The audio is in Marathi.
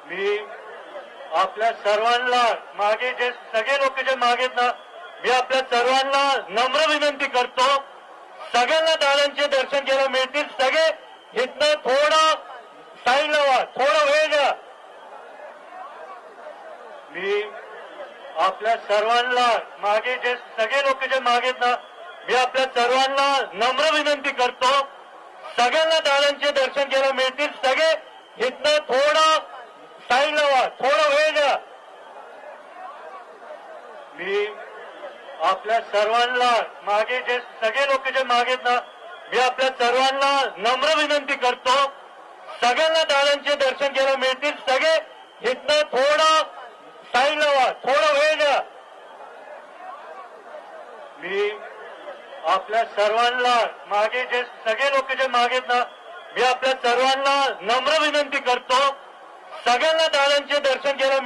मी आपल्या सर्वांना मागे जे सगळे लोक जे मागेत ना, मी आपल्या सर्वांना नम्र विनंती करतो, सगळ्यांना दादांचे दर्शन घ्यायला मिळतील. सगळे इथनं थोडं साईडला व्हा, थोडा वेळ द्या. मी आपल्या सर्वांना मागे जे सगळे लोक जे मागेत ना, मी आपल्या सर्वांना नम्र विनंती करतो, सगळ्यांना दादांचे दर्शन घ्यायला मिळतील. सगळे इथनं थोडं साईडला व्हा, थोडा वेळ द्या. मी आपल्या सर्वांना मागे जे सगळे लोक जे मागेत ना, मी आपल्या सर्वांना नम्र विनंती करतो, सगळ्यांना दादांचे दर्शन घ्यायला मिळतील. सगळे इथनं थोडं साईडला व्हा, थोडा वेळ द्या. मी आपल्या सर्वांना मागे जे सगळे लोक जे मागेत ना, मी आपल्या सर्वांना नम्र विनंती करतो, सगळ्यांना दादांचे दर्शन घ्यायला